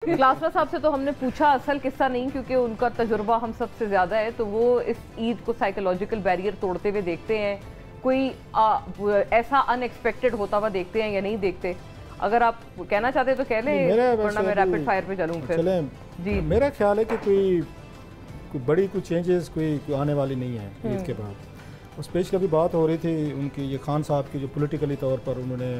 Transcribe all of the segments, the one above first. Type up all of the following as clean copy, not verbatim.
क्लासरा साहब से तो हमने पूछा असल किस्सा नहीं, क्योंकि उनका तजुर्बा हम सब से ज़्यादा है, तो वो इस ईद को साइकोलॉजिकल बैरियर तोड़ते हुए देखते हैं, कोई ऐसा अनएक्सपेक्टेड होता हुआ देखते हैं या नहीं देखते। अगर आप कहना चाहते तो कह लें, वरना मैं रैपिड फायर पे चलूँ फिर। जी, मेरा ख्याल है कि कोई बड़ी कोई चेंजेस कोई आने वाली नहीं है ईद के बाद। और स्पेशली अभी बात हो रही थी उनकी, ये खान साहब की जो पॉलिटिकली तौर पर उन्होंने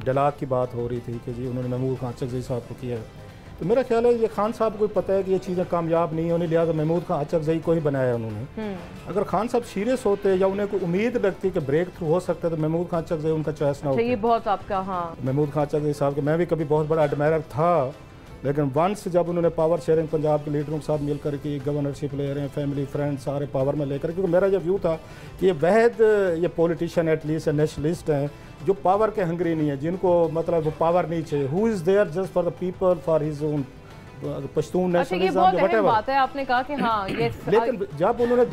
डलाक की बात हो रही थी कि जी उन्होंने महमूद खान चकज़ई साहब को किया है। तो मेरा ख्याल है ये खान साहब को पता है कि ये चीज़ें कामयाब नहीं होनी, लिहाजा महमूद खान चकज़ई को ही बनाया उन्होंने। अगर खान साहब सीरियस होते या उन्हें कोई उम्मीद लगती कि ब्रेक थ्रू हो सकता है तो महमूद खान चकज़ई उनका चॉइस ना होता। ये बहुत आपका, हाँ, महमूद खान चकज़ई साहब के मैं भी कभी बहुत बड़ा एडमायर था, लेकिन वंस जब उन्होंने पावर शेयरिंग पंजाब के लीडरों के साथ मिलकर के गवर्नरशिप ले रहे हैं, फैमिली फ्रेंड सारे पावर में लेकर, क्योंकि मेरा ये व्यू था कि ये वहद ये पॉलिटिशियन एटलीस्ट नेशनलिस्ट हैं जो पावर के हंगरी नहीं है, जिनको मतलब वो पावर नहीं चाहिए, who is there just for the people for his own Pashtun nationalism. ये बात है, आपने कहा कि हाँ ये लेकिन जब उन्होंने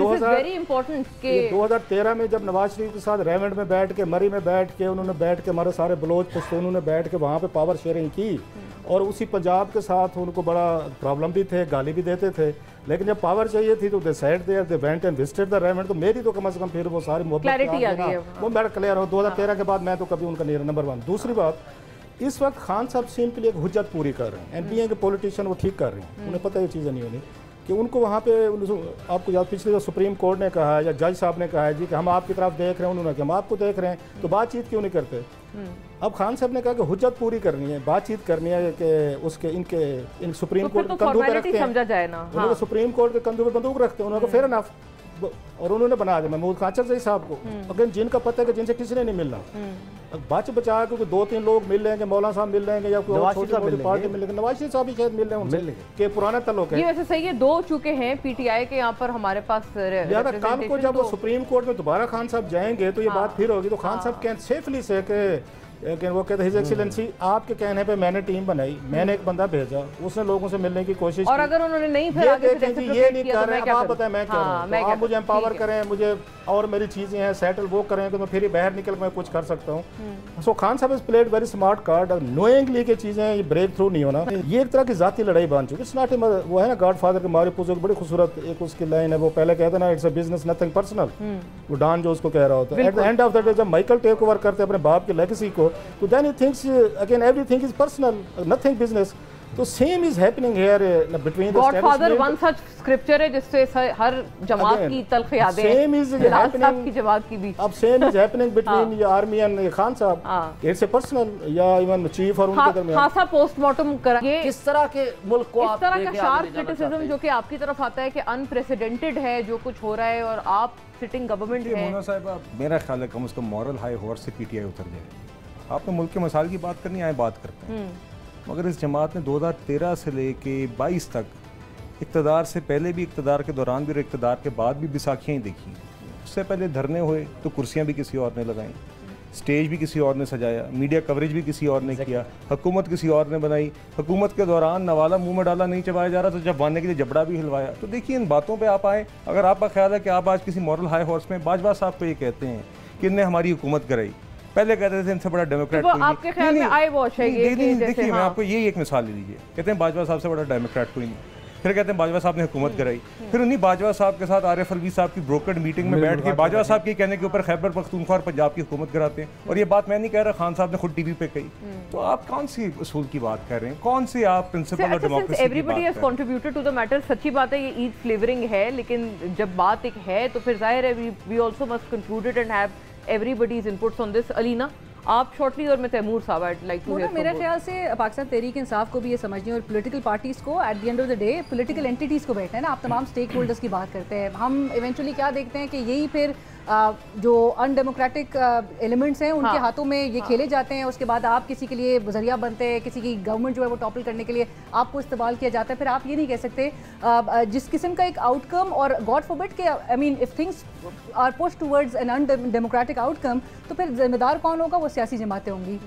2013 में जब नवाज शरीफ के साथ रेवंड में बैठ के, मरी में बैठ के, उन्होंने बैठ के हमारे सारे बलोच पश्तूनों ने बैठ के वहाँ पे पावर शेयरिंग की, और उसी पंजाब के साथ उनको बड़ा प्रॉब्लम भी थे, गाली भी देते थे, लेकिन जब पावर चाहिए थी तो they said there, they went and visited the reverend. तो मेरी तो कम से कम फिर वो सारी क्लैरिटी आ गई है, वो मेरा क्लियर हो। 2013 के बाद मैं तो कभी उनका नहीं रहा, नंबर 1। दूसरी बात, इस वक्त खान साहब सिंपली एक हुज्जत पूरी कर रहे हैं, एनपीए के पॉलिटिशियन वो ठीक कर रहे हैं, उन्हें पता है ये चीज़ें नहीं होनी कि उनको वहाँ पे, आपको याद पिछले जो सुप्रीम कोर्ट ने कहा है या जज साहब ने कहा है जी कि हम आपकी तरफ देख रहे हैं, उन्होंने कहा हम आपको देख रहे हैं, तो बातचीत क्यों नहीं करते। अब खान साहब ने कहा कि हुज्जत पूरी करनी है, बातचीत करनी है कि उसके इन सुप्रीम कोर्ट के कंधों पे रखते हैं, समझा जाए ना, उन्होंने सुप्रीम कोर्ट के कंधों पे बंदूक रखते हैं, उन्होंने फेयर इनफ, और उन्होंने बना दिया महमूद खान चकज़ई साहब को, अगर जिनका पता है कि जिनसे किसी ने नहीं मिलना, बच बचा के 2-3 लोग मिल लेंगे, मौलाना साहब मिल लेंगे या कोई छोटी मोटी पार्टी मिल लेंगे, नवाज शरीफ साहब भी शायद मिल रहे हैं उनसे के पुराना तल्लुक है। ये वैसे सही है, 2 चुके हैं पीटीआई के यहाँ पर हमारे पास। कल को जब वो सुप्रीम कोर्ट में दोबारा खान साहब जाएंगे तो ये बात फिर होगी, तो खान साहब कैन सेफली से कि वो कहते हैं हिज एक्सीलेंसी आपके कहने पे मैंने टीम बनाई, मैंने एक बंदा भेजा, उसने लोगों से मिलने की कोशिश और अगर उन्होंने नहीं फिर आगे से ये नहीं कर रहे हैं, आप बताएं मैं क्या करूं, आप मुझे एम्पावर करें, मुझे और मेरी चीज़ें हैं सेटल वो करें तो मैं फिर बाहर निकल मैं कुछ कर सकता हूँ। सो खान साहब is played very smart card, knowingly की चीज़ें ये ब्रेक थ्रू नहीं होना, ये एक तरह की जाती लड़ाई बन चुकी है। वो है ना गॉड फादर के मारियो पुज़ो की बड़ी खूबसूरत एक उसकी लाइन है, वो पहले कहते ना it's a business nothing personal, वो डॉन जो उसको कह रहा होता है, at the end of the day जब माइकल टेक ओवर करते हैं अपने बाप की लेगेसी को, तो then he thinks again everything is personal, nothing business. तो same is happening here between the Godfather one such scripture है जिससे हर जमात की तल्ख यादें, सेम इज हैपनिंग की जमात की भी, अब सेम इज हैपनिंग बिटवीन ये आर्मी एंड खान साहब, इट्स ए पर्सनल या इवन चीफ और उनके दरमियान खासा पोस्टमार्टम करा। ये किस तरह के मुल्क को इस तरह का शार्प क्रिटिसिज्म जो कि आपकी तरफ आता है कि अनप्रेसिडेंटेड है जो कुछ हो रहा है और आप सिटिंग गवर्नमेंट है। मोना साहब, मेरा ख्याल है कम से कम मॉरल हाई हॉर्स से पीटीआई उतर जाए। आपने मुल्क के मसाइल की बात करनी आए बात करते हैं, मगर इस जमात ने 2013 से लेके 22 तक इक़्तिदार से पहले भी, इक़्तिदार के दौरान भी और इक़्तिदार के बाद भी बैसाखियाँ ही देखी। उससे पहले धरने हुए तो कुर्सियाँ भी किसी और ने लगाई, स्टेज भी किसी और ने सजाया, मीडिया कवरेज भी किसी और ने किया, हुकूमत किसी और ने बनाई, हुकूमत के दौरान नवाला मुंह में डाला नहीं चबाया जा रहा तो जबाने के लिए जबड़ा भी हिलवाया। तो देखिए इन बातों पे आप आए, अगर आपका ख्याल है कि आप आज किसी मॉरल हाई हॉर्स में, बाजवा साहब तो ये कहते हैं कि इनने हमारी हुकूमत कराई, पहले कहते थे इनसे बड़ा डेमोक्रेट कोई नहीं। आपके ख्याल में आई वॉश है ये? देखिए मैं आपको ये एक मिसाल ले लीजिए, कहते हैं बाजवा साहब से बड़ा डेमोक्रेट कोई नहीं, फिर कहते हैं बाजवा साहब ने हुकूमत कराई, फिर उन्हीं बाजवा साहब के साथ आरिफ अलवी साहब की ब्रोकर्ड मीटिंग में बैठ के बाजवा साहब के कहने के ऊपर खैबर पख्तूनख्वा और पंजाब की हुकूमत कराते हैं। और ये बात मैं नहीं कह रहा, खान साहब ने खुद टीवी पे कही। तो आप कौन सी उसूल की बात कर रहे हैं, कौन सी आप प्रिंसिपल और डेमोक्रेसी की बात कर रहे हैं? Everybody has contributed to the matter. सच्ची बात है, ये ईद फ्लेवरिंग है, लेकिन जब बात एक है तो फिर जाहिर है we also must conclude it and have everybody's inputs on this. Alina आप शॉर्टली और मैं तैमूर साहब आई लाइक टू हियर। मेरे ख्याल से पाकिस्तान तहरीक इंसाफ को भी ये समझनी है और पॉलिटिकल पार्टीज़ को eight the end of the day political entities को बैठना है ना। आप तमाम स्टेक होल्डर्स की बात करते हैं, हम इवेंचुअली क्या देखते हैं कि यही फिर जो अनडेमोक्रेटिक एलिमेंट्स हैं उनके हाथों में ये खेले जाते हैं। उसके बाद आप किसी के लिए जरिया बनते हैं, किसी की गवर्नमेंट जो है वो टॉपल करने के लिए आपको इस्तेमाल किया जाता है। फिर आप ये नहीं कह सकते जिस किस्म का एक आउटकम, और गॉड फॉरबिड के I mean if things are pushed towards an undemocratic outcome, तो फिर जिम्मेदार कौन होगा? वो सियासी जमातें होंगी।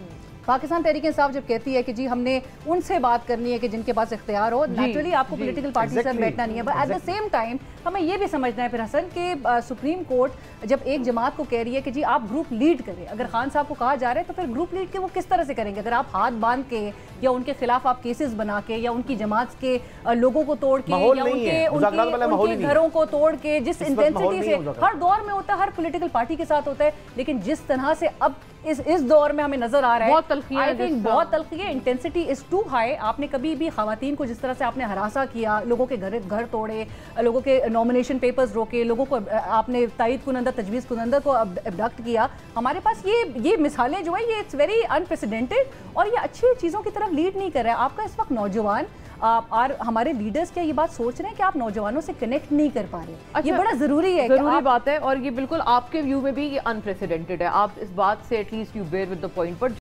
पाकिस्तान तहरीक इंसाफ जब कहती है कि जी हमने उनसे बात करनी है कि जिनके पास इख्तियार हो, नेचुरली आपको पॉलिटिकल पार्टी से बैठना नहीं है, but at the same time हमें ये भी समझना है फिर हसन कि सुप्रीम कोर्ट जब एक जमात को कह रही है कि जी आप ग्रुप लीड करें, अगर खान साहब को कहा जा रहा है तो फिर ग्रुप लीड के वो किस तरह से करेंगे? अगर आप हाथ बांध के या उनके खिलाफ आप केसेस बना के या उनकी जमात के लोगों को तोड़ के या उनके घरों को तोड़ के, जिस इंटेंसिटी से हर दौर में होता है, हर पॉलिटिकल पार्टी के साथ होता है, लेकिन जिस तरह से अब इस दौर में हमें नजर आ रहा है, आई थिंक बहुत तल्खी है, इंटेंसिटी इज टू हाई। आपने कभी भी खवातीन को जिस तरह से आपने हरासा किया, लोगों के घर तोड़े, लोगों के नॉमिनेशन पेपर्स रोके, लोगों को आपने तायद कुनंदा तजवीज़ कुनंदा को अबडक्ट किया, हमारे पास ये मिसालें जो है ये इट्स वेरी अनप्रेसिडेंटेड और ये अच्छी चीज़ों की तरफ लीड नहीं कर रहा है। आपका इस वक्त नौजवान और हमारे लीडर्स क्या ये बात सोच रहे हैं कि आप नौजवानों से कनेक्ट नहीं कर पा रहे? अच्छा, ये बड़ा ज़रूरी है, ज़रूरी बात है, और ये बिल्कुल आपके व्यू में भी ये अनप्रेसिडेंटेड है। आप इस बात से at least you bear with the point, पर